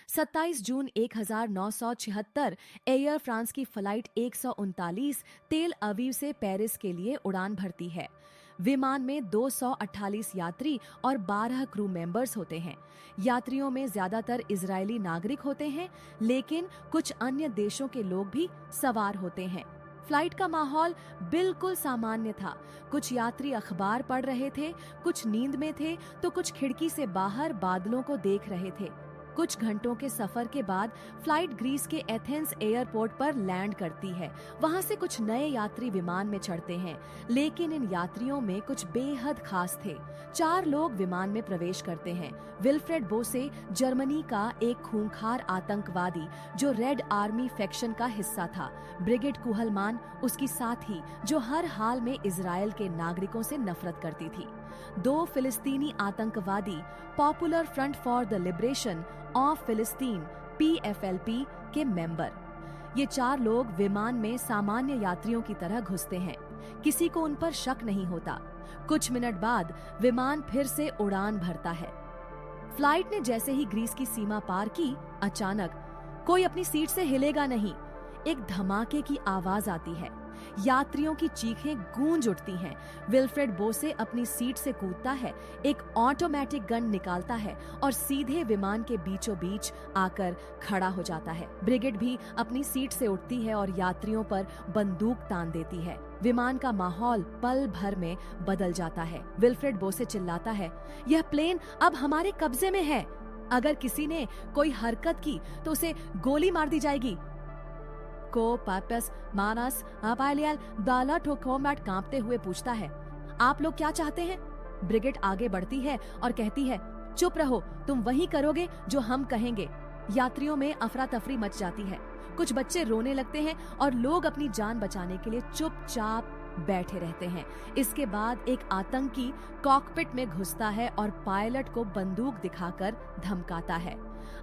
27 जून 1976 air France की flight 139 तेल अवीव से पेरिस के लिए उड़ान भरती है। विमान में 248 यात्री और 12 क्रू मेंबर्स होते हैं। यात्रियों में ज्यादातर इजरायली नागरिक होते हैं, लेकिन कुछ अन्य देशों के लोग भी सवार होते हैं। फ्लाइट का माहौल बिल्कुल सामान्य था। कुछ यात्री अखबार पढ़ रहे थे, कुछ नींद में थे, तो कुछ खिड़की से बाहर बादलों को देख रहे थे। कुछ घंटों के सफर के बाद फ्लाइट ग्रीस के एथेंस एयरपोर्ट पर लैंड करती है। वहां से कुछ नए यात्री विमान में चढ़ते हैं, लेकिन इन यात्रियों में कुछ बेहद खास थे। 4 लोग विमान में प्रवेश करते हैं। विल्फ्रेड बोसे, जर्मनी का एक खूंखार आतंकवादी जो रेड आर्मी फैक्शन का हिस्सा था। ब्रिगिट कुहलमान, उसकी साथी, जो हर हाल में इजराइल के नागरिकों से नफरत करती थी। 2 फिलिस्तीनी आतंकवादी, popular front for the liberation of फिलिस्तीन (PFLP) के मेंबर। ये 4 लोग विमान में सामान्य यात्रियों की तरह घुसते हैं। किसी को उन पर शक नहीं होता। कुछ मिनट बाद विमान फिर से उड़ान भरता है। फ्लाइट ने जैसे ही ग्रीस की सीमा पार की, अचानक कोई अपनी सीट से हिलेगा नहीं। एक धमाके की आवाज आती है। यात्रियों की चीखें गूंज उठती हैं। विल्फ्रेड बोसे अपनी सीट से कूदता है, एक ऑटोमेटिक गन निकालता है और सीधे विमान के बीचों बीच आकर खड़ा हो जाता है। ब्रिगिट भी अपनी सीट से उठती है और यात्रियों पर बंदूक तान देती है। विमान का माहौल पल भर में बदल जाता है। विल्फ्रेड बोसे चिल्लाता है, यह प्लेन अब हमारे कब्जे में है। अगर किसी ने कोई हरकत की तो उसे गोली मार दी जाएगी। को पापस मानस अपालियल दाला ठोकोमैट कांपते हुए पूछता है, आप लोग क्या चाहते हैं? ब्रिगिट आगे बढ़ती है और कहती है, चुप रहो, तुम वही करोगे जो हम कहेंगे। यात्रियों में अफरा तफरी मच जाती है। कुछ बच्चे रोने लगते हैं और लोग अपनी जान बचाने के लिए चुपचाप बैठे रहते हैं। इसके बाद एक आतंकी कॉकपिट में घुसता है और पायलट को बंदूक दिखाकर धमकाता है,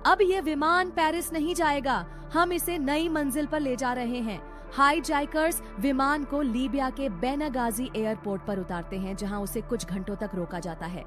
अब ये विमान पेरिस नहीं जाएगा, हम इसे नई मंजिल पर ले जा रहे हैं। हाईजैकर्स विमान को लीबिया के बेनागाजी एयरपोर्ट पर उतारते हैं, जहां उसे कुछ घंटों तक रोका जाता है।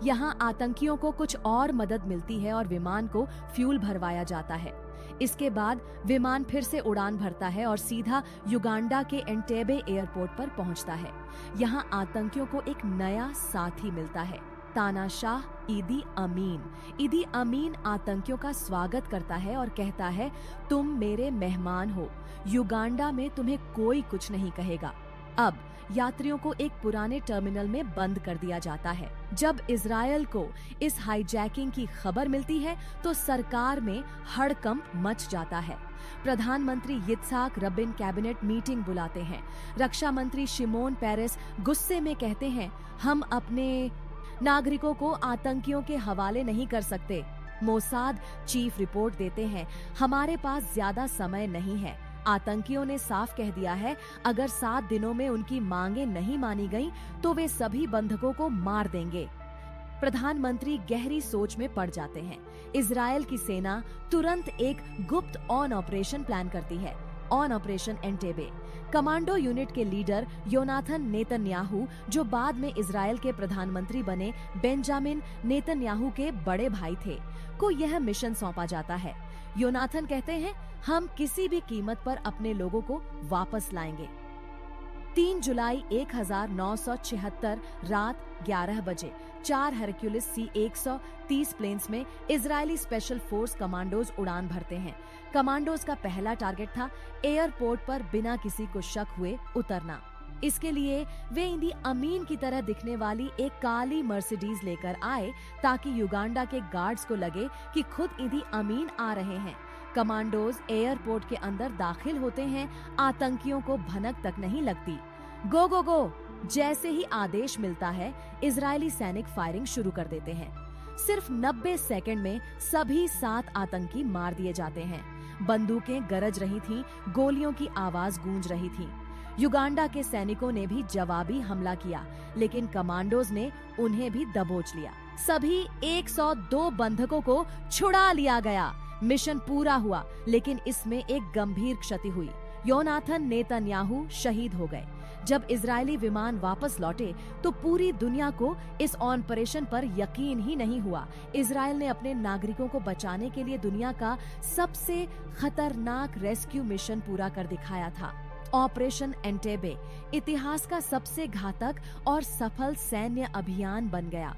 यहां आतंकियों को कुछ और मदद मिलती है और विमान को फ्यूल भरवाया जाता है। इसके बाद विमान फिर से उड़ान भरता है और सीधा युगांडा के एंटेबे एयरपोर्ट पर पहुंचता है। यहां आतंकियों को एक नया साथी मिलता है, तानाशाह ईदी अमीन। ईदी अमीन आतंकियों का स्वागत करता है और कहता है, तुम मेरे मेहमान हो, युगांडा में तुम्हें कोई कुछ नहीं कहेगा। अब यात्रियों को एक पुराने टर्मिनल में बंद कर दिया जाता है। जब इजरायल को इस हाईजैकिंग की खबर मिलती है तो सरकार में हड़कंप मच जाता है। प्रधानमंत्री yitzhak rabin कैबिनेट मीटिंग बुलाते हैं। रक्षा मंत्री शिमोन पेरेस गुस्से में कहते हैं, हम अपने नागरिकों को आतंकियों के हवाले नहीं कर सकते। मोसाद चीफ रिपोर्ट देते हैं, हमारे पास ज्यादा समय नहीं है। आतंकियों ने साफ कह दिया है, अगर 7 दिनों में उनकी मांगे नहीं मानी गईं, तो वे सभी बंधकों को मार देंगे। प्रधानमंत्री गहरी सोच में पड़ जाते हैं। इजरायल की सेना तुरंत एक गुप्त ऑन ऑपरेशन प्लान करती है, on operation Entebbe. Commando unit के लीडर योनाथन नेतन्याहू, जो बाद में इजरायल के प्रधानमंत्री बने बेंजामिन नेतन्याहू के बड़े भाई थे, को यह मिशन सौंपा जाता है। योनाथन कहते हैं, हम किसी भी कीमत पर अपने लोगों को वापस लाएंगे। 3 जुलाई 1976 रात 11 बजे 4 हरक्यूलिस C-130 प्लेन्स में इजरायली स्पेशल फोर्स कमांडोज उड़ान भरते हैं। कमांडोज का पहला टारगेट था एयरपोर्ट पर बिना किसी को शक हुए उतरना। इसके लिए वे ईदी अमीन की तरह दिखने वाली एक काली मर्सिडीज लेकर आए, ताकि युगांडा के गार्ड्स को लगे कि खुद ईदी अमीन आ रहे हैं। कमांडोज एयरपोर्ट के अंदर दाखिल होते हैं। आतंकियों को भनक तक नहीं लगती। गो गो गो जैसे ही आदेश मिलता है, इजरायली सैनिक फायरिंग शुरू कर देते हैं। सिर्फ 90 सेकंड में सभी 7 आतंकी मार दिए जाते हैं। बंदूकें गरज रही थीं, गोलियों की आवाज गूंज रही थी। युगांडा के सैनिकों ने भी जवाबी हमला किया, लेकिन कमांडोज ने उन्हें भी दबोच लिया। सभी 102 बंधकों को छुड़ा लिया गया। मिशन पूरा हुआ, लेकिन इसमें एक गंभीर क्षति हुई। योनाथन नेतन्याहू शहीद हो गए, जब इजरायली विमान वापस लौटे तो पूरी दुनिया को इस ऑपरेशन पर यकीन ही नहीं हुआ। इजरायल ने अपने नागरिकों को बचाने के लिए दुनिया का सबसे खतरनाक रेस्क्यू मिशन पूरा कर दिखाया था। ऑपरेशन एंटेबे इतिहास का सबसे घातक और सफल सैन्य अभियान बन गया।